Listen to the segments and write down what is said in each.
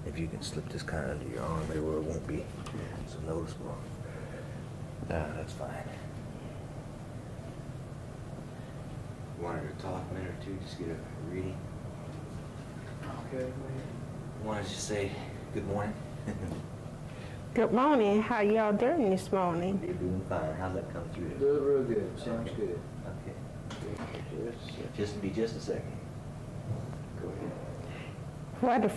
If you can slip this kind of under your arm, maybe where it won't be so noticeable. That's fine. Wanted to talk a minute or two, just get a reading. Okay. Wanted to say good morning. Good morning. How y'all doing this morning? You're doing fine. How's that come through? Doing real good. Sounds good. Okay. Just a second. Go ahead. Well, the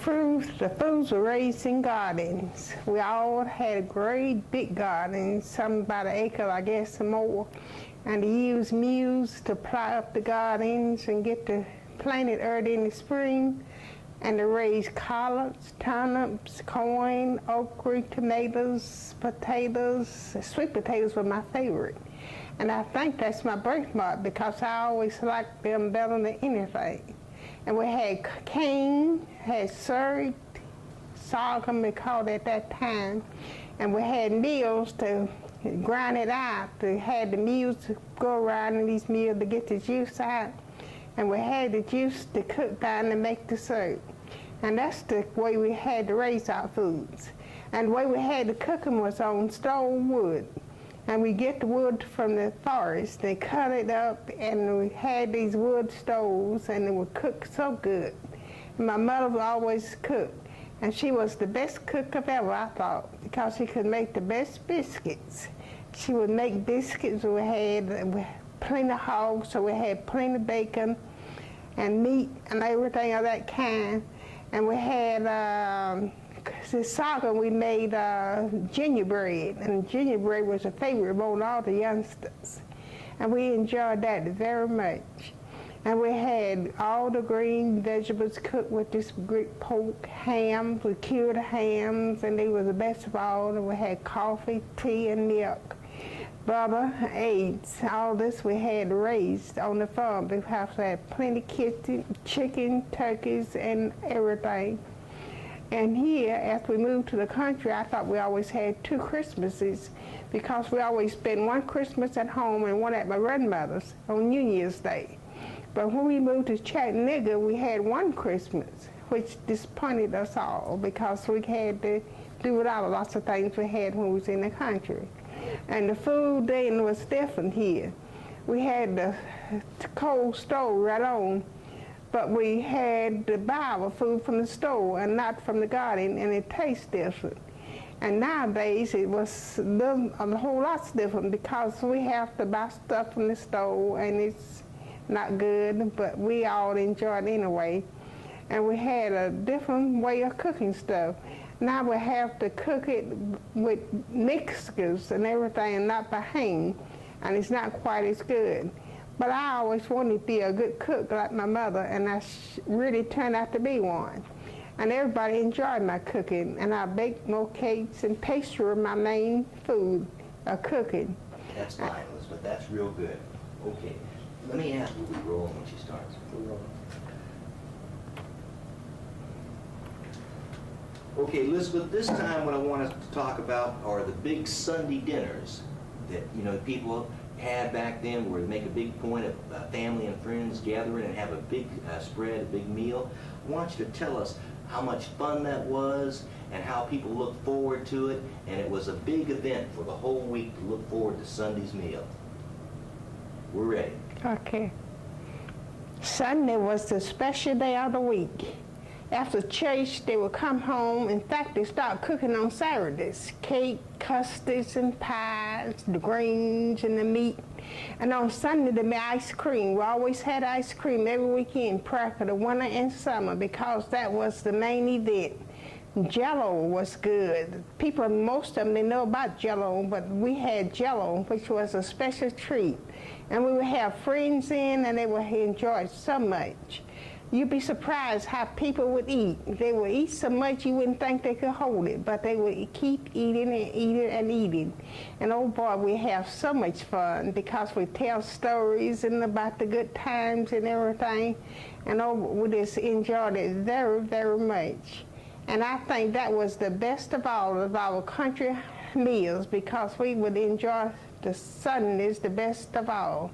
foods were raised in gardens. We all had great big gardens, some about an acre, I guess, or more. And they used mules to plow up the gardens and get to plant it early in the spring. And they raised collards, turnips, corn, okra, tomatoes, potatoes. Sweet potatoes were my favorite. And I think that's my birthmark because I always liked them better than anything. And we had cane, had syrup, sorghum we called it at that time. And we had mills to grind it out. They had the mills to go around in these mills to get the juice out. And we had the juice to cook down to make the syrup. And that's the way we had to raise our foods. And the way we had to cook them was on stone wood. And we get the wood from the forest, they cut it up, and we had these wood stoves, and they would cook so good. And my mother would always cook, and she was the best cook of ever, I thought, because she could make the best biscuits. She would make biscuits. We had plenty of hogs, so we had plenty of bacon and meat and everything of that kind. And we had the sorghum, we made gingerbread, and gingerbread was a favorite among all the youngsters. And we enjoyed that very much. And we had all the green vegetables cooked with this great pork, hams, we cured hams, and they were the best of all. And we had coffee, tea, and milk, butter, eggs. All this we had raised on the farm because we had plenty of chicken, turkeys, and everything. And here, after we moved to the country, I thought we always had 2 Christmases because we always spent one Christmas at home and one at my grandmother's on New Year's Day. But when we moved to Chattanooga, we had one Christmas, which disappointed us all because we had to do without lots of things we had when we was in the country. And the food then was different here. We had the cold stove right on, but we had to buy our food from the store and not from the garden, and it tastes different. And nowadays it was a whole lot different because we have to buy stuff from the store, and it's not good, but we all enjoy it anyway. And we had a different way of cooking stuff. Now we have to cook it with mixers and everything, and not by hand, and it's not quite as good. But I always wanted to be a good cook like my mother, and I really turned out to be one. And everybody enjoyed my cooking, and I baked more cakes, and pastry were my main food, cooking. That's fine, Elizabeth. That's real good. Okay. Let me ask you, we roll when she starts. Okay, Elizabeth, this time what I want us to talk about are the big Sunday dinners that, people had back then, where they make a big point of family and friends gathering and have a big spread, a big meal. I want you to tell us how much fun that was and how people look forward to it, and it was a big event for the whole week to look forward to Sunday's meal. We're ready. Okay. Sunday was the special day of the week. After church, they would come home. In fact, they start cooking on Saturdays. Cake, custards, and pies, the greens, and the meat. And on Sunday, they made ice cream. We always had ice cream every weekend prior to the winter and summer because that was the main event. Jell-O was good. People, most of them, they know about Jell-O, but we had Jell-O, which was a special treat. And we would have friends in, and they would enjoy it so much. You'd be surprised how people would eat. They would eat so much you wouldn't think they could hold it, but they would keep eating and eating and eating. And oh boy, we have so much fun because we tell stories and about the good times and everything. And oh, we just enjoyed it very, very much. And I think that was the best of all of our country meals because we would enjoy the Sundays the best of all.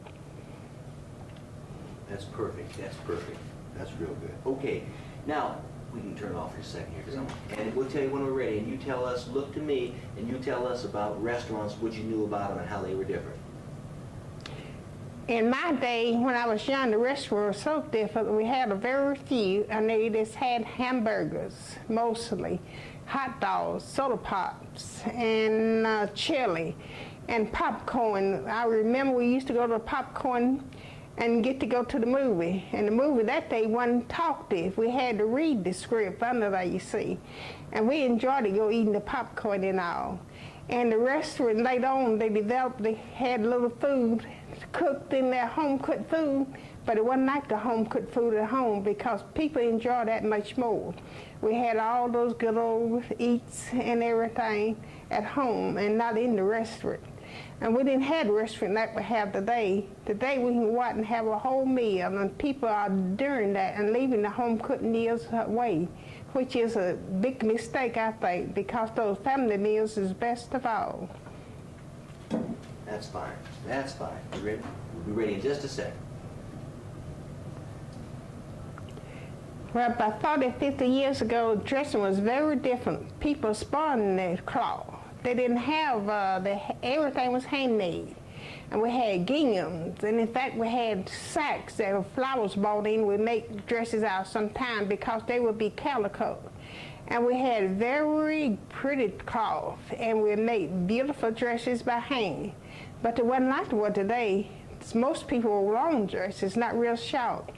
That's perfect. That's perfect. That's real good. Okay, now, we can turn it off for a second here, and we'll tell you when we're ready, and you tell us, look to me, and you tell us about restaurants, what you knew about them and how they were different. In my day, when I was young, the restaurants were so different. We had a very few, and they just had hamburgers, mostly, hot dogs, soda pops, and chili, and popcorn. I remember we used to go to the popcorn and get to go to the movie. And the movie that day wasn't talkative. We had to read the script under there, you see. And we enjoyed to go eating the popcorn and all. And the restaurant later on, they had little food cooked in their home-cooked food, but it wasn't like the home-cooked food at home because people enjoy that much more. We had all those good old eats and everything at home and not in the restaurant. And we didn't have the restaurant like we have today. Today we can go out and have a whole meal, and people are doing that and leaving the home-cooked meals away, which is a big mistake, I think, because those family meals is best of all. That's fine. That's fine. You ready? We'll be ready in just a second. Well, about 40, 50 years ago, dressing was very different. People spun their cloth. They didn't have, everything was handmade. And we had ginghams, and in fact we had sacks that were flowers bought in. We make dresses out sometimes because they would be calico. And we had very pretty cloth, and we made beautiful dresses by hand. But it wasn't like the one today. Most people wore long dresses, not real short.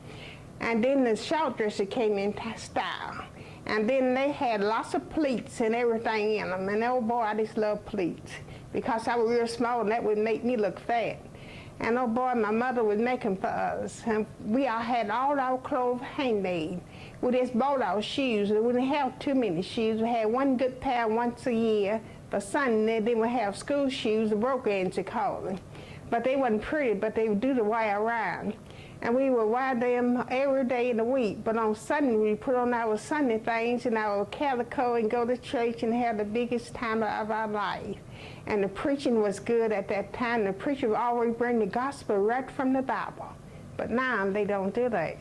And then the short dresses came in style. And then they had lots of pleats and everything in them. And oh boy, I just love pleats because I was real small and that would make me look fat. And oh boy, my mother would make them for us. And we all had all our clothes handmade. We just bought our shoes. We didn't have too many shoes. We had one good pair once a year for Sunday. Then we have school shoes, the broke ends you call them. But they wasn't pretty, but they would do the way around. And we would wear them every day in the week. But on Sunday, we put on our Sunday things and our calico and go to church and have the biggest time of our life. And the preaching was good at that time. The preacher would always bring the gospel right from the Bible. But now they don't do that.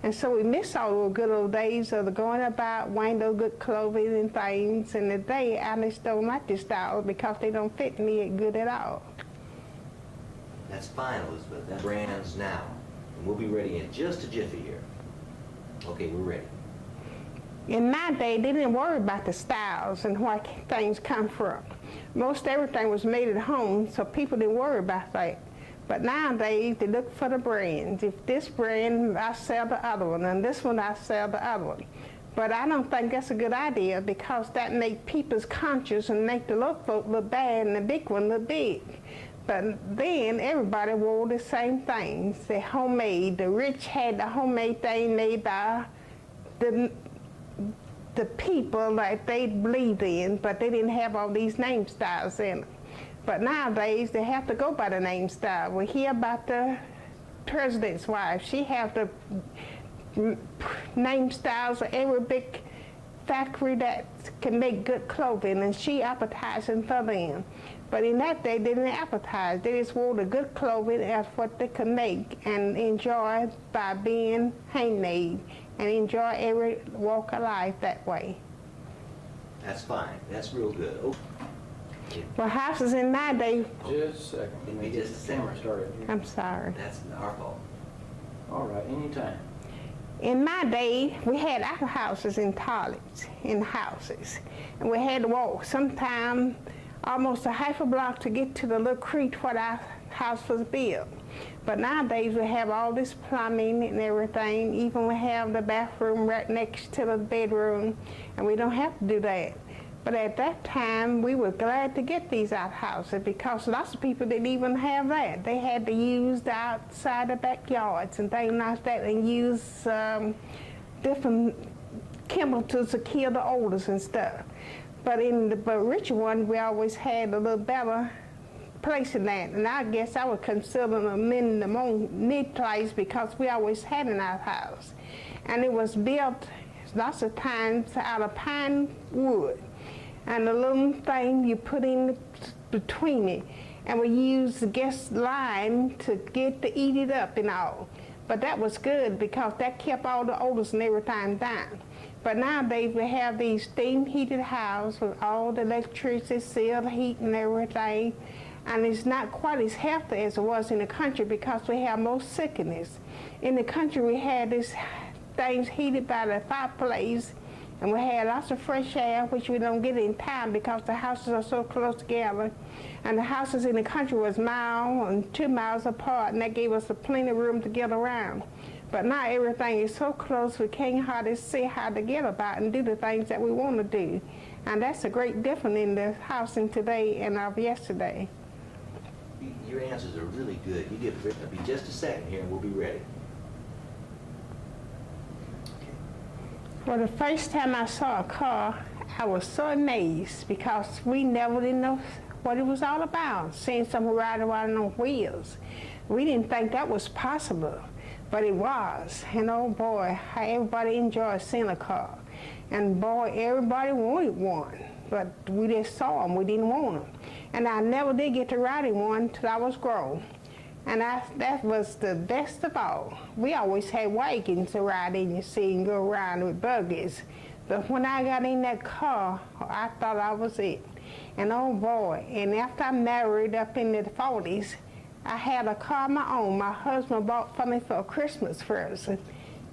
And so we miss all those good old days of the going about, wearing those good clothing and things. And today, I just don't like this style because they don't fit me good at all. That's fine, Elizabeth. That brands now. And we'll be ready in just a jiffy here. Okay, we're ready. In my day, they didn't worry about the styles and where things come from. Most everything was made at home, so people didn't worry about that. But nowadays, they look for the brands. If this brand, I sell the other one, and this one, I sell the other one. But I don't think that's a good idea because that makes people's conscience and make the little folk look bad and the big one look big. But then everybody wore the same things. They're homemade. The rich had the homemade thing made by the people that they believed in, but they didn't have all these name styles in it. But nowadays, they have to go by the name style. We hear about the president's wife. She have the name styles of every big factory that can make good clothing, and she advertising for them. But in that day, they didn't advertise. They just wore the good clothing as what they could make and enjoy by being handmade and enjoy every walk of life that way. That's fine. That's real good. Oh. Well, houses in my day, Just a second. Give me Let me get just a the camera second. started here. I'm sorry. That's our fault. All right, anytime. In my day, we had our houses in toilets, in houses. And we had to walk sometime almost a half a block to get to the little creek where our house was built. But nowadays we have all this plumbing and everything. Even we have the bathroom right next to the bedroom, and we don't have to do that. But at that time, we were glad to get these outhouses because lots of people didn't even have that. They had to use the outside the backyards and things like that and use different chemicals to kill the odors and stuff. But in the richer one, we always had a little better place in that. And I guess I would consider them in the mid place because we always had an outhouse. And it was built lots of times out of pine wood. And the little thing you put in between it. And we used the gas line to get to eat it up and all. But that was good because that kept all the odors and everything down. But nowadays we have these steam heated houses with all the electricity, sealed heat and everything. And it's not quite as healthy as it was in the country because we have more sickness. In the country we had these things heated by the fireplace, and we had lots of fresh air, which we don't get in town because the houses are so close together. And the houses in the country was a mile and 2 miles apart, and that gave us plenty of room to get around. But now everything is so close we can't hardly see how to get about and do the things that we want to do. And that's a great difference in the housing today and of yesterday. Your answers are really good. You give it'll be just a second here and we'll be ready. Well, the first time I saw a car, I was so amazed because we never didn't know what it was all about, seeing someone riding around on wheels. We didn't think that was possible, but it was. And oh boy, how everybody enjoyed seeing a car. And boy, everybody wanted one, but we just saw them, we didn't want them. And I never did get to ride in one till I was grown. And that was the best of all. We always had wagons to ride in, you see, and go around with buggies. But when I got in that car, I thought I was it. And oh boy, and after I married up in the 40s, I had a car of my own. My husband bought for me for a Christmas present.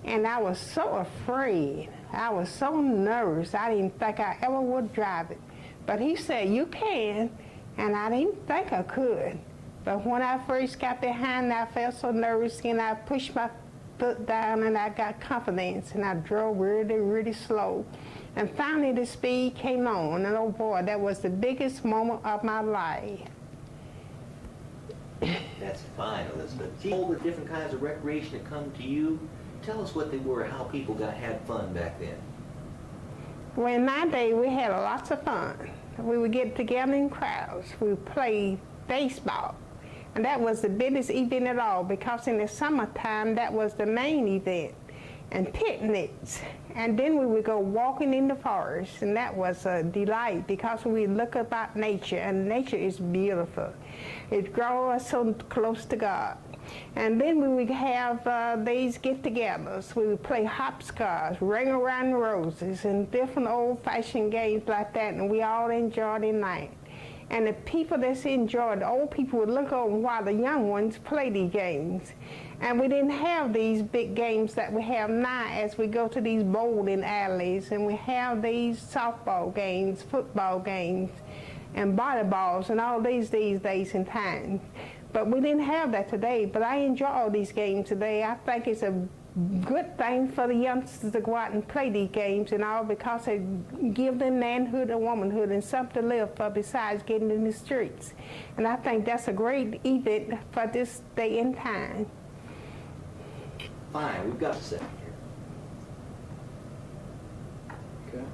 And I was so afraid. I was so nervous. I didn't think I ever would drive it. But he said, you can. And I didn't think I could. But when I first got behind, I felt so nervous, and I pushed my foot down, and I got confidence, and I drove really, really slow. And finally, the speed came on, and oh boy, that was the biggest moment of my life. That's fine, Elizabeth. See all the different kinds of recreation that come to you? Tell us what they were, how people had fun back then. Well, in my day, we had lots of fun. We would get together in crowds. We would play baseball. And that was the biggest event at all because in the summertime, that was the main event. And picnics. And then we would go walking in the forest, and that was a delight because we look about nature, and nature is beautiful. It grows us so close to God. And then we would have these get-togethers. We would play hopscotch, ring around the roses, and different old-fashioned games like that, and we all enjoyed the night. And the people that enjoyed, the old people would look on while the young ones play these games. And we didn't have these big games that we have now as we go to these bowling alleys, and we have these softball games, football games, and volleyballs, and all these days and times. But we didn't have that today, but I enjoy all these games today. I think it's a good thing for the youngsters to go out and play these games and all because they give them manhood and womanhood and something to live for besides getting in the streets. And I think that's a great event for this day and time. Fine, we've got a second here. Okay.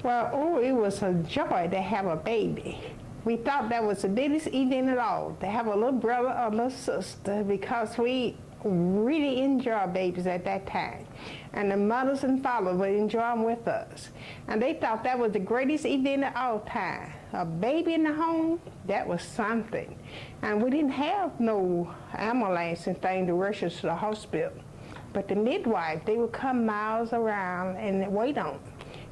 Well, it was a joy to have a baby. We thought that was the biggest event at all, to have a little brother or little sister, because we really enjoy babies at that time. And the mothers and fathers would enjoy them with us. And they thought that was the greatest event of all time. A baby in the home, that was something. And we didn't have no ambulance and thing to rush us to the hospital. But the midwife, they would come miles around and wait on them.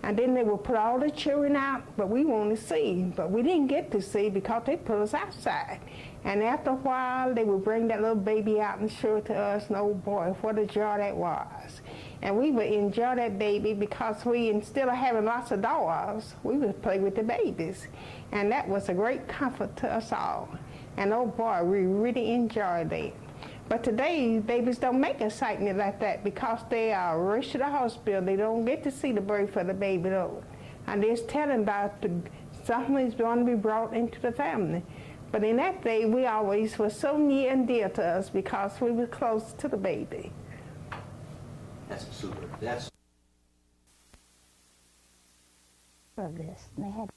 And then they would put all the children out, but we wanted to see. But we didn't get to see because they put us outside. And after a while, they would bring that little baby out and show it to us. And oh boy, what a joy that was. And we would enjoy that baby because we, instead of having lots of dolls, we would play with the babies. And that was a great comfort to us all. And oh boy, we really enjoyed that. But today, babies don't make excitement like that because they are rushed to the hospital. They don't get to see the birth of the baby though. And they're telling about something is going to be brought into the family. But in that day, we always were so near and dear to us because we were close to the baby. That's super. That's Of this, and they had